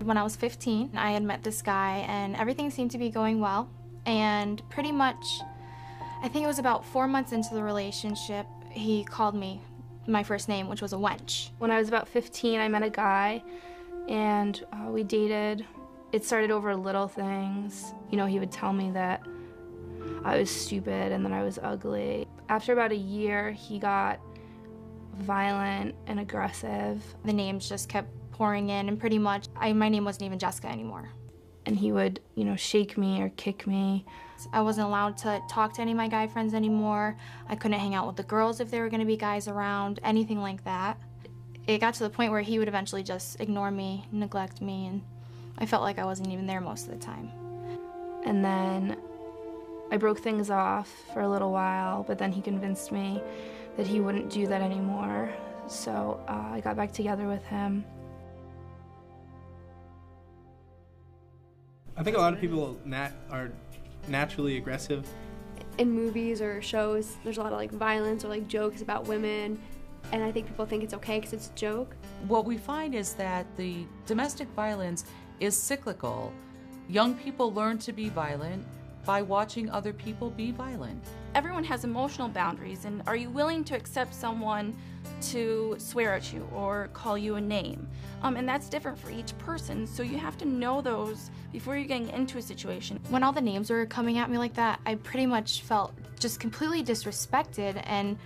when I was 15. I had met this guy and everything seemed to be going well. And pretty much, I think it was about 4 months into the relationship, he called me my first name, which was a wench. When I was about 15, I met a guy and we dated. It started over little things. You know, he would tell me that I was stupid and that I was ugly. After about a year, he got violent and aggressive. The names just kept pouring in, and pretty much my name wasn't even Jessica anymore. And he would, you know, shake me or kick me. I wasn't allowed to talk to any of my guy friends anymore. I couldn't hang out with the girls if there were gonna be guys around, anything like that. It got to the point where he would eventually just ignore me, neglect me, and I felt like I wasn't even there most of the time. And then I broke things off for a little while, but then he convinced me that he wouldn't do that anymore. So I got back together with him. I think a lot of people are naturally aggressive. In movies or shows, there's a lot of like violence or like jokes about women, and I think people think it's okay because it's a joke. What we find is that the domestic violence is cyclical. Young people learn to be violent by watching other people be violent. Everyone has emotional boundaries, and are you willing to accept someone to swear at you or call you a name? And that's different for each person, so you have to know those before you're getting into a situation. When all the names were coming at me like that, I pretty much felt just completely disrespected and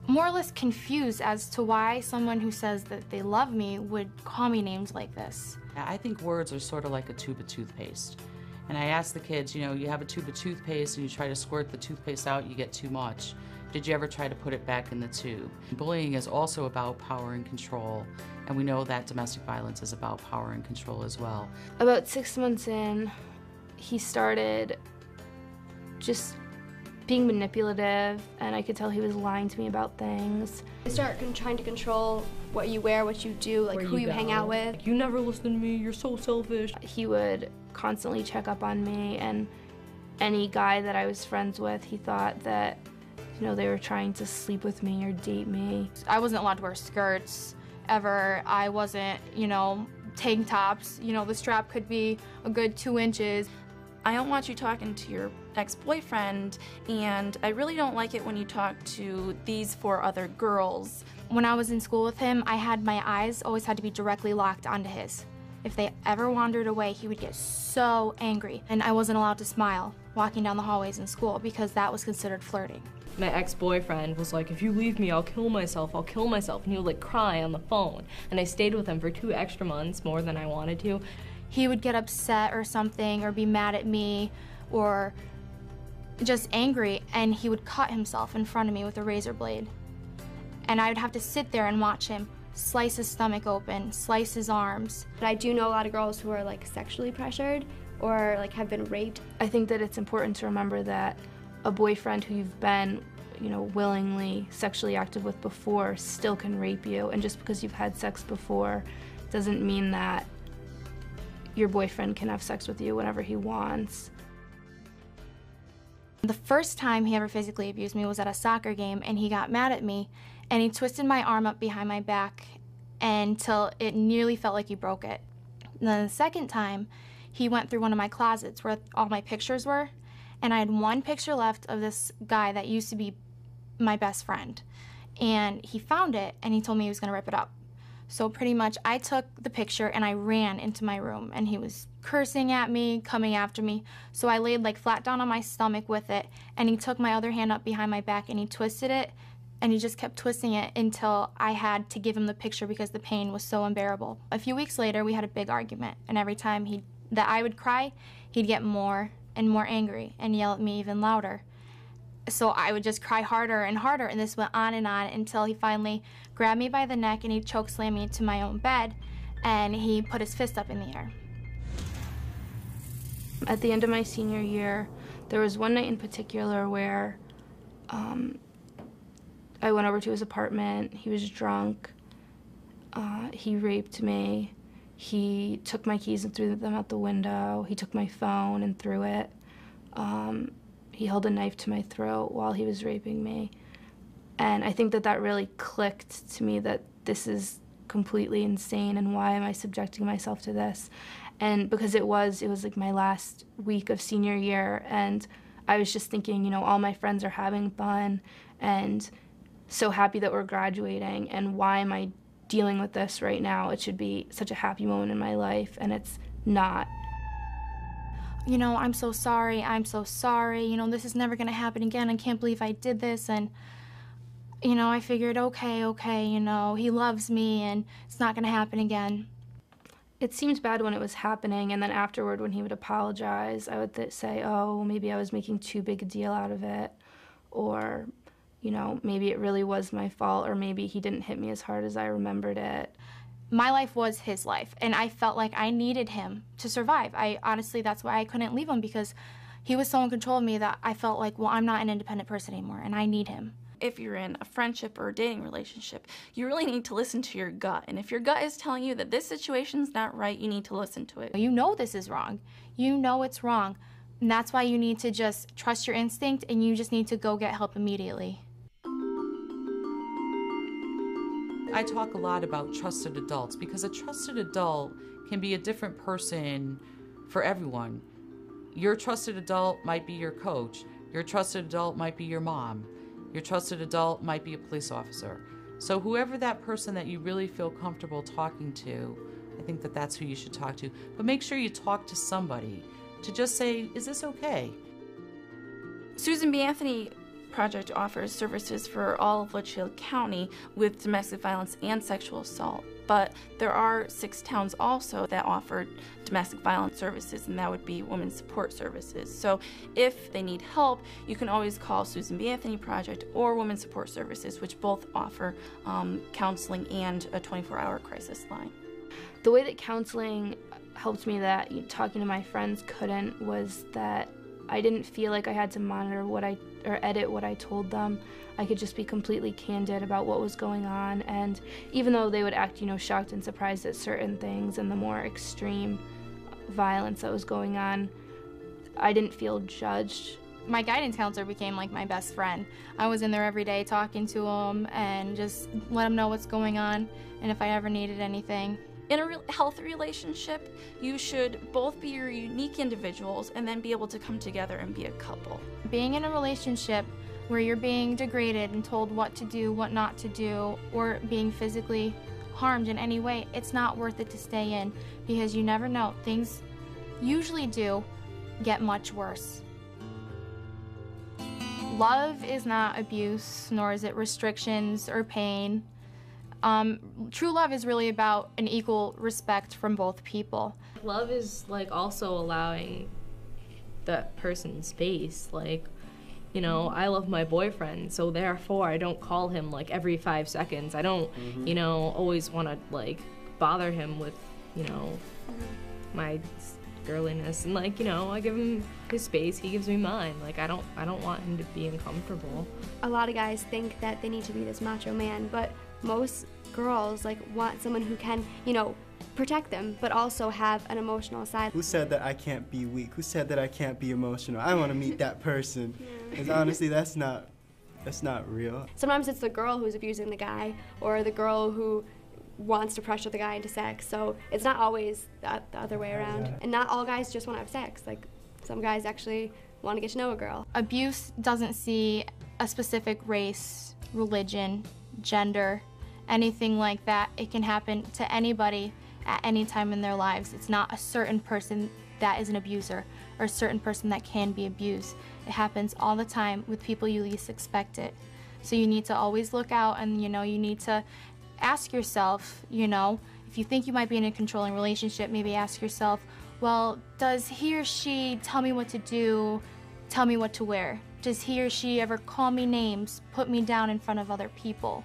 more or less confused as to why someone who says that they love me would call me names like this. I think words are sort of like a tube of toothpaste. And I ask the kids, you know, you have a tube of toothpaste and you try to squirt the toothpaste out, you get too much. Did you ever try to put it back in the tube? Bullying is also about power and control, and we know that domestic violence is about power and control as well. About 6 months in, he started just being manipulative, and I could tell he was lying to me about things. They start trying to control what you wear, what you do, like who you hang out with. Like, you never listen to me, you're so selfish. He would constantly check up on me, and any guy that I was friends with, he thought that, you know, they were trying to sleep with me or date me. I wasn't allowed to wear skirts ever. I wasn't, you know, tank tops. You know, the strap could be a good 2 inches. I don't want you talking to your ex-boyfriend, and I really don't like it when you talk to these 4 other girls. When I was in school with him, my eyes always had to be directly locked onto his. If they ever wandered away, he would get so angry, and I wasn't allowed to smile walking down the hallways in school because that was considered flirting. My ex-boyfriend was like, if you leave me, I'll kill myself, and he would like cry on the phone. And I stayed with him for 2 extra months, more than I wanted to. He would get upset or something, or be mad at me, or just angry, and he would cut himself in front of me with a razor blade. And I would have to sit there and watch him slice his stomach open, slice his arms. But I do know a lot of girls who are like sexually pressured or like have been raped. I think that it's important to remember that a boyfriend who you've been, you know, willingly sexually active with before still can rape you, and just because you've had sex before doesn't mean that your boyfriend can have sex with you whenever he wants. The first time he ever physically abused me was at a soccer game, and he got mad at me, and he twisted my arm up behind my back until it nearly felt like he broke it. And then the second time, he went through one of my closets where all my pictures were, and I had one picture left of this guy that used to be my best friend. And he found it, and he told me he was gonna rip it up. So pretty much I took the picture and I ran into my room, and he was cursing at me, coming after me. So I laid like flat down on my stomach with it, and he took my other hand up behind my back and he twisted it, and he just kept twisting it until I had to give him the picture because the pain was so unbearable. A few weeks later, we had a big argument, and every time that I would cry, he'd get more and more angry and yell at me even louder. So I would just cry harder and harder, and this went on until he finally grabbed me by the neck and he choke slammed me into my own bed, and he put his fist up in the air. At the end of my senior year, there was one night in particular where I went over to his apartment. He was drunk. He raped me. He took my keys and threw them out the window. He took my phone and threw it. He held a knife to my throat while he was raping me. And I think that that really clicked to me that this is completely insane and why am I subjecting myself to this? And because it was like my last week of senior year, and I was just thinking, you know, all my friends are having fun and so happy that we're graduating, and why am I dealing with this right now? It should be such a happy moment in my life, and it's not. You know, I'm so sorry, you know, this is never gonna happen again, I can't believe I did this, and, you know, I figured, okay, you know, he loves me, and it's not gonna happen again. It seemed bad when it was happening, and then afterward when he would apologize, I would say, oh, maybe I was making too big a deal out of it, or, you know, maybe it really was my fault, or maybe he didn't hit me as hard as I remembered it. My life was his life, and I felt like I needed him to survive. Honestly, that's why I couldn't leave him, because he was so in control of me that I felt like, well, I'm not an independent person anymore, and I need him. If you're in a friendship or a dating relationship, you really need to listen to your gut. And if your gut is telling you that this situation's not right, you need to listen to it. You know this is wrong. You know it's wrong. And that's why you need to just trust your instinct, and you just need to go get help immediately. I talk a lot about trusted adults because a trusted adult can be a different person for everyone. Your trusted adult might be your coach. Your trusted adult might be your mom. Your trusted adult might be a police officer. So whoever that person that you really feel comfortable talking to, I think that that's who you should talk to. But make sure you talk to somebody to just say, is this okay? Susan B. Anthony Project offers services for all of Litchfield County with domestic violence and sexual assault. But there are 6 towns also that offer domestic violence services, and that would be women's support services. So if they need help, you can always call Susan B. Anthony Project or Women's Support Services, which both offer counseling and a 24-hour crisis line. The way that counseling helped me that talking to my friends couldn't was that I didn't feel like I had to monitor or edit what I told them. I could just be completely candid about what was going on, and even though they would act, you know, shocked and surprised at certain things and the more extreme violence that was going on, I didn't feel judged. My guidance counselor became like my best friend. I was in there every day talking to him and just let him know what's going on and if I ever needed anything. In a healthy relationship, you should both be your unique individuals and then be able to come together and be a couple. Being in a relationship where you're being degraded and told what to do, what not to do, or being physically harmed in any way, it's not worth it to stay in, because you never know. Things usually do get much worse. Love is not abuse, nor is it restrictions or pain. True love is really about an equal respect from both people. Love is like also allowing that person space. Like, you know, I love my boyfriend, so therefore I don't call him like every 5 seconds. I don't, you know, always want to like bother him with, you know, my girliness, and like, you know, I give him his space, he gives me mine. Like I don't want him to be uncomfortable. A lot of guys think that they need to be this macho man, but most girls like want someone who can, you know, protect them, but also have an emotional side. Who said that I can't be weak? Who said that I can't be emotional? I want to meet that person. Because honestly, that's not real. Sometimes it's the girl who's abusing the guy, or the girl who wants to pressure the guy into sex. So it's not always the other way around. And not all guys just want to have sex. Like some guys actually want to get to know a girl. Abuse doesn't see a specific race, religion, gender, anything like that. It can happen to anybody at any time in their lives. It's not a certain person that is an abuser or a certain person that can be abused. It happens all the time with people you least expect it. So you need to always look out, and you know, you need to ask yourself, you know, if you think you might be in a controlling relationship, maybe ask yourself, well, does he or she tell me what to do, tell me what to wear? Does he or she ever call me names, put me down in front of other people?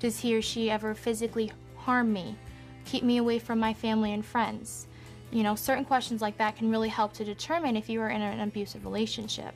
Does he or she ever physically harm me, keep me away from my family and friends? You know, certain questions like that can really help to determine if you are in an abusive relationship.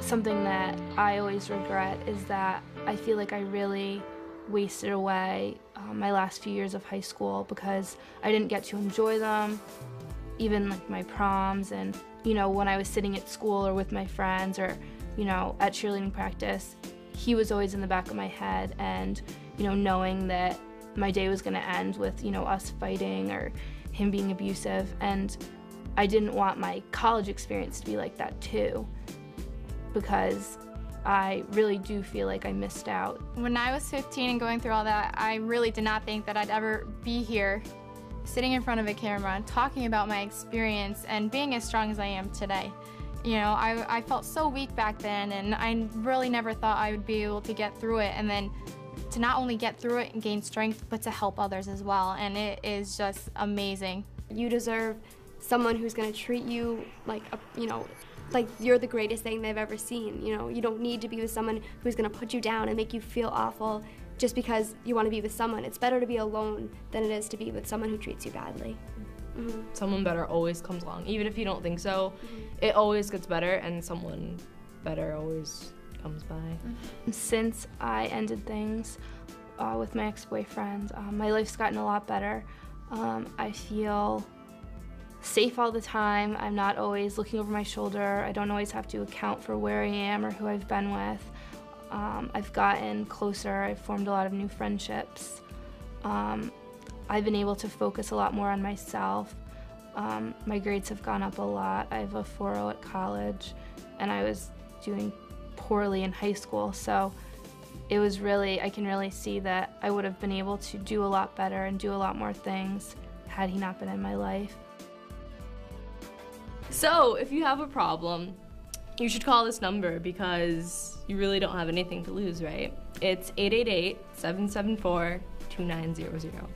Something that I always regret is that I feel like I really wasted away my last few years of high school because I didn't get to enjoy them, even like my proms, and when I was sitting at school or with my friends or at cheerleading practice, he was always in the back of my head, and knowing that my day was going to end with us fighting or him being abusive, and I didn't want my college experience to be like that too, because I really do feel like I missed out. When I was 15 and going through all that, I really did not think that I'd ever be here, sitting in front of a camera, talking about my experience and being as strong as I am today. I felt so weak back then, and I really never thought I would be able to get through it, and then to not only get through it and gain strength, but to help others as well, and it is just amazing. You deserve someone who's going to treat you like like you're the greatest thing they've ever seen. You don't need to be with someone who's going to put you down and make you feel awful just because you want to be with someone. It's better to be alone than it is to be with someone who treats you badly. Mm-hmm. Someone better always comes along. Even if you don't think so, it always gets better, and someone better always comes by. Since I ended things with my ex-boyfriend, my life's gotten a lot better. I feel safe all the time. I'm not always looking over my shoulder. I don't always have to account for where I am or who I've been with. I've gotten closer. I've formed a lot of new friendships. I've been able to focus a lot more on myself. My grades have gone up a lot. I have a 4.0 at college, and I was doing poorly in high school, so it was really, I can really see that I would have been able to do a lot better and do a lot more things had he not been in my life. So, if you have a problem, you should call this number because you really don't have anything to lose, right? It's 888-774-2900.